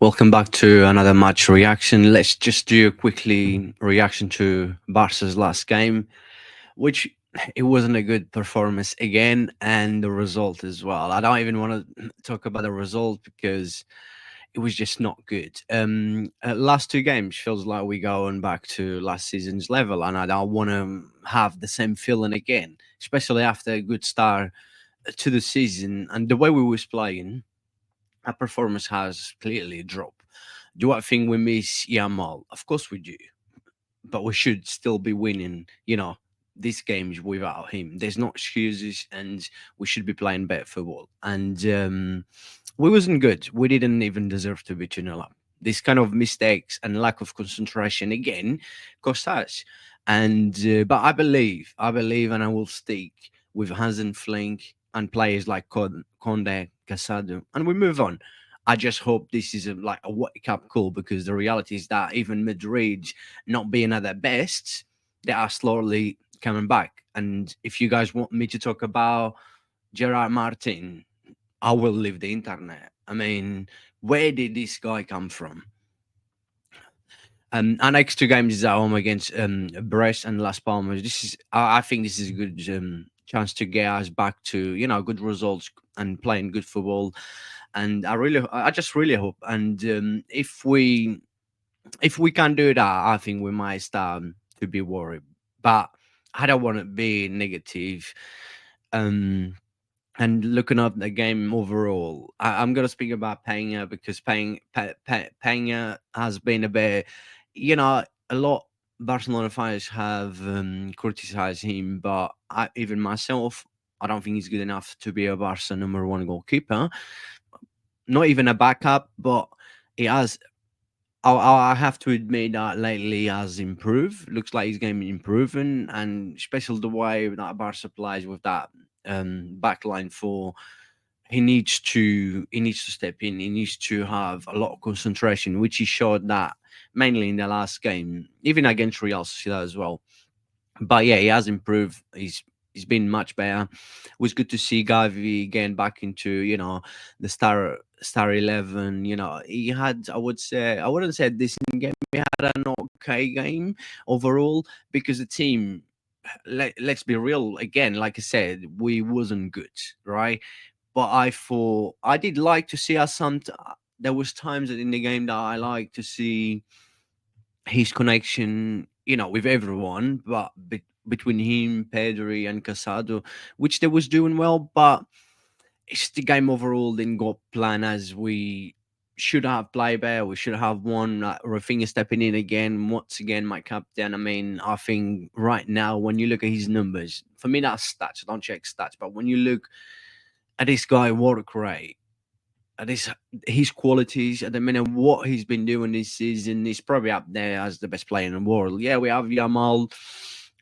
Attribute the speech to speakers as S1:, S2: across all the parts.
S1: Welcome back to another match reaction. Let's just do a quickly reaction to Barca's last game, which it wasn't a good performance again, and the result as well. I don't even want to talk about the result because it was just not good. Last two games feels like we going back to last season's level, and I don't want to have the same feeling again, especially after a good start to the season and the way we was playing. Our performance has clearly dropped. Do I think we miss Yamal? Of course we do, but we should still be winning. These games without him. There's no excuses, and we should be playing better football. And we wasn't good. We didn't even deserve to be 2-0 up. These kind of mistakes and lack of concentration again cost us. And but I believe, and I will stick with Hansen Flink and players like Conde, Casado, and we move on. I just hope this is like a wake up call, because the reality is that even Madrid not being at their best, they are slowly coming back. And if you guys want me to talk about Gerard Martin, I will leave the internet. I mean, where did this guy come from? Our next two games is at home against Brest and Las Palmas. I think this is a good chance to get us back to good results and playing good football. And I just really hope. And if we can do that, I think we might start to be worried. But I don't want to be negative. Um, and looking up the game overall, I'm gonna speak about Pena because Pena has been a bit, a lot. Barcelona fans have criticized him, but even myself, I don't think he's good enough to be a Barca number one goalkeeper. Not even a backup, but he has I have to admit that lately he has improved. Looks like his game is improving, and especially the way that Barca plays with that back line four. He needs to step in. He needs to have a lot of concentration, which he showed that mainly in the last game, even against Real Sociedad as well. But yeah, he has improved. He's been much better. It was good to see Gavi getting back into the star 11. He had, I wouldn't say a decent game. He had an okay game overall, because the team. Let's be real again. Like I said, we wasn't good, right? But I thought I did like to see us there was times in the game that I like to see his connection, with everyone, but between him, Pedri, and Casado, which they was doing well. But it's the game overall didn't go plan as we should have played better. We should have won. Raphinha stepping in again, once again, my captain. I mean, I think right now, when you look at his numbers, for me, that's stats. I don't check stats, but when you look at this guy, work rate, at his qualities at the minute, what he's been doing this season, he's probably up there as the best player in the world. Yeah, we have Yamal,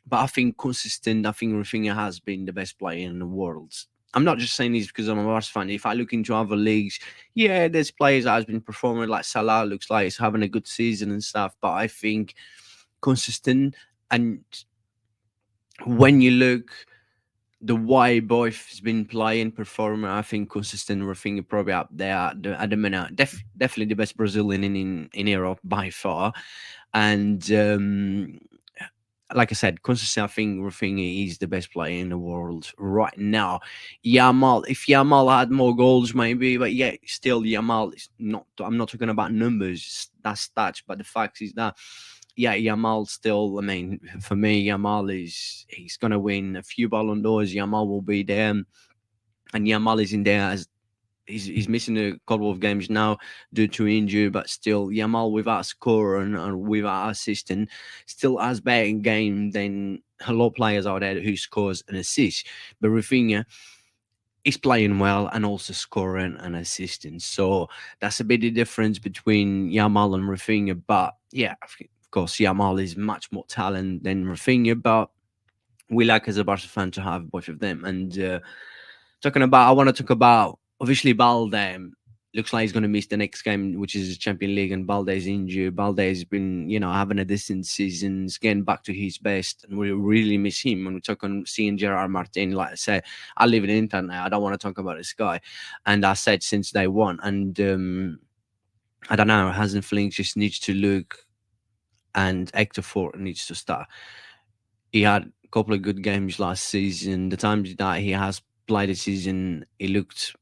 S1: but I think consistent. I think Raphinha has been the best player in the world. I'm not just saying this because I'm a Barca fan. If I look into other leagues, yeah, there's players that has been performing, like Salah looks like he's having a good season and stuff. But I think consistent, and when you look the way boy's been playing, performing, I think consistent Rafinha probably up there at the minute. Definitely the best Brazilian in Europe by far. And like I said, consistent. I think Rafinha is the best player in the world right now. Yamal, if Yamal had more goals, maybe, but yeah, still Yamal is not. I'm not talking about numbers, that's stats, but the fact is that yeah, Yamal still. I mean, for me, Yamal he's gonna win a few Ballon d'Ors. Yamal will be there, and Yamal is in there as he's missing a couple of games now due to injury, but still Yamal without scoring and without assisting still has better game than a lot of players out there who scores an assist. But Rafinha is playing well and also scoring and assisting. So that's a bit of difference between Yamal and Rafinha. But yeah, of course, Yamal is much more talent than Rafinha, but we like as a Barca fan to have both of them. And I want to talk about obviously Balde. Looks like he's going to miss the next game, which is the Champions League, and Balde's injured. Balde's been, having a decent season, he's getting back to his best, and we really miss him. When we talk on seeing Gerard Martin, like I said, I live in the internet. I don't want to talk about this guy, and I said since day one. And I don't know. Hasn't Flink just needs to look, and Hector Fort needs to start. He had a couple of good games last season. The times that he has played this season, he looked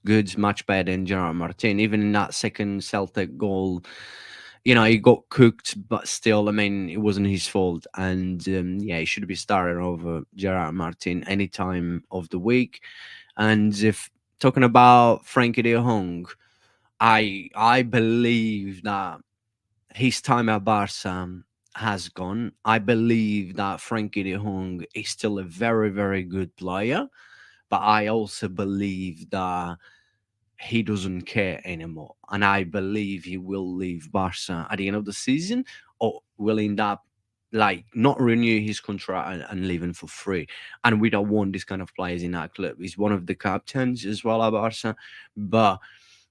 S1: good, much better than Gerard Martin. Even in that second Celtic goal, he got cooked, but still, I mean, it wasn't his fault. And yeah, he should be starting over Gerard Martin any time of the week. And if talking about Frankie de Jong, I believe that his time at Barca has gone. I believe that Frankie de Jong is still a very, very good player, but I also believe that he doesn't care anymore. And I believe he will leave Barca at the end of the season, or will end up like not renew his contract and leaving for free. And we don't want this kind of players in our club. He's one of the captains as well at Barca. But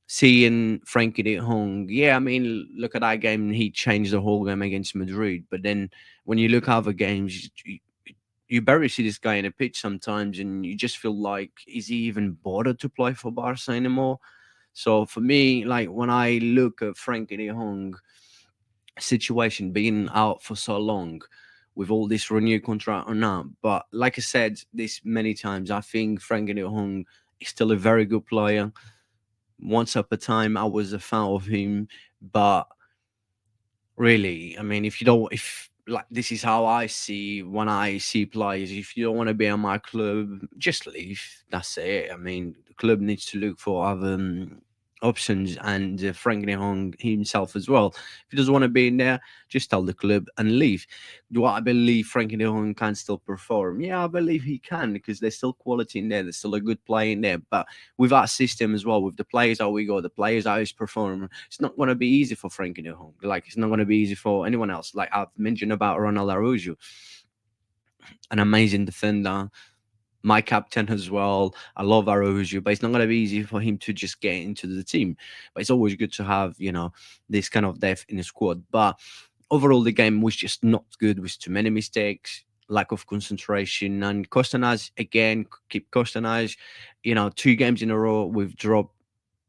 S1: seeing Frankie de Jong, yeah, I mean, look at that game. He changed the whole game against Madrid. But then when you look at other games, you barely see this guy in a pitch sometimes, and you just feel like, is he even bothered to play for Barca anymore? So for me, like when I look at Frankie de Jong situation being out for so long with all this renewed contract or not, but like I said this many times, I think Frankie de Jong is still a very good player. Once upon a time, I was a fan of him, but really, I mean, if you don't, if like this is how I see when I see players. If you don't want to be on my club, just leave. That's it. I mean, the club needs to look for other options, and Frank de Jong himself as well. If he doesn't want to be in there, just tell the club and leave. Do I believe Frankie de Jong can still perform? Yeah, I believe he can because there's still quality in there. There's still a good player in there. But with our system as well, with the players how we go, the players how he's performing, it's not going to be easy for Frankie de Jong. Like, it's not going to be easy for anyone else. Like I've mentioned about Ronald Araujo, an amazing defender, my captain as well. I love Araujo, but it's not going to be easy for him to just get into the team. But it's always good to have, this kind of depth in the squad. But overall, the game was just not good with too many mistakes, lack of concentration, and Costanaz again keep Costanaz. 2 games in a row we've dropped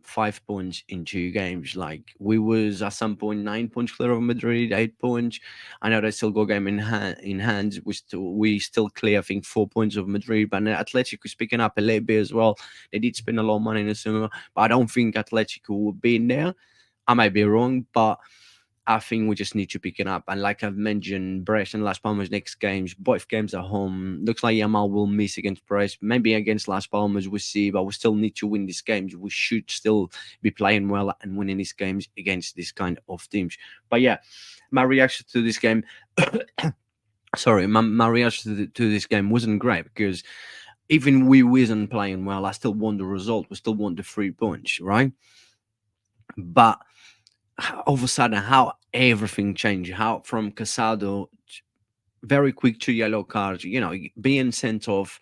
S1: 5 points in 2 games. Like we was at some point 9 points clear of Madrid, 8 points. I know they still got game in hand. We still clear, I think, 4 points of Madrid. But Atletico is picking up a little bit as well. They did spend a lot of money in the summer, but I don't think Atletico will be in there. I might be wrong, but I think we just need to pick it up. And like I've mentioned, Brest and Las Palmas next games, both games at home. Looks like Yamal will miss against Brest. Maybe against Las Palmas, we'll see. But we still need to win these games. We should still be playing well and winning these games against this kind of teams. But yeah, my reaction to this game, sorry, my reaction to this game wasn't great because even we wasn't playing well, I still won the result. We still won the 3 points, right? But all of a sudden, how everything changed, how from Casado very quick to yellow cards, being sent off,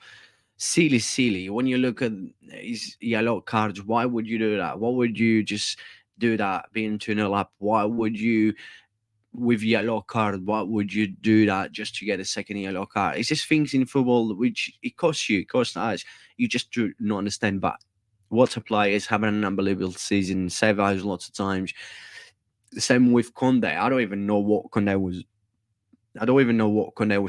S1: silly. When you look at his yellow cards, why would you do that? Why would you just do that being 2-0 up? Why would you, with yellow card, why would you do that just to get a second yellow card? It's just things in football which it costs you, it costs us. You just do not understand. But what a player is having an unbelievable season, save us lots of times. The same with Conde. I don't even know what Conde was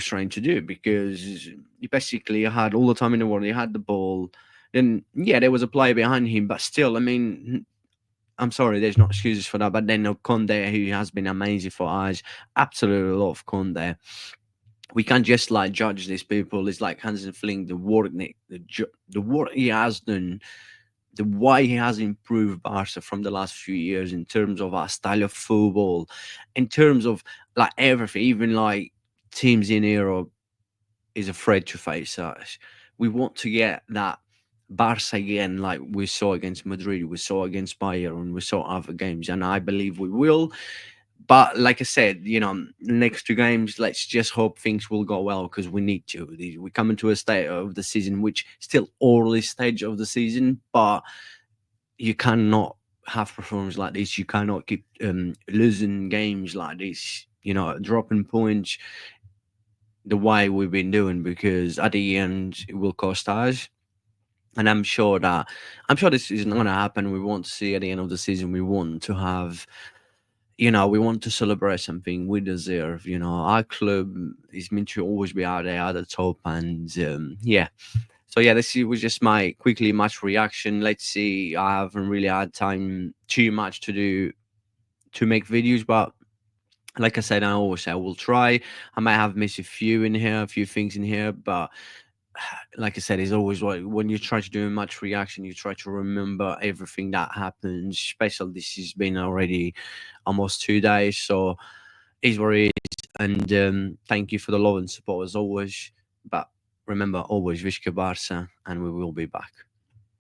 S1: trying to do because he basically had all the time in the world. He had the ball. Then, yeah, there was a player behind him, but still, I mean, I'm sorry, there's no excuses for that. But then Conde, who has been amazing for us, absolutely love Conde. We can't just like judge these people. It's like Hansen Fling, the work, the work he has done, the way he has improved Barca from the last few years in terms of our style of football, in terms of like everything, even like teams in Europe is afraid to face us. We want to get that Barca again, like we saw against Madrid, we saw against Bayern, we saw other games, and I believe we will. But like I said, next 2 games, let's just hope things will go well because we need to. We come into a state of the season, which still early stage of the season, but you cannot have performances like this. You cannot keep losing games like this. Dropping points the way we've been doing because at the end it will cost us. And I'm sure this is not going to happen. We want to see at the end of the season. We want to have, we want to celebrate something we deserve. Our club is meant to always be out there at the top, and yeah. So yeah, this was just my quickly match reaction. Let's see. I haven't really had time too much to make videos, but like I said, I always say I will try. I might have missed a few things in here, but like I said, it's always like when you try to do a match reaction, you try to remember everything that happens. Especially this has been already almost 2 days, so it's what it is. And thank you for the love and support as always. But remember, always Visca Barca, and we will be back.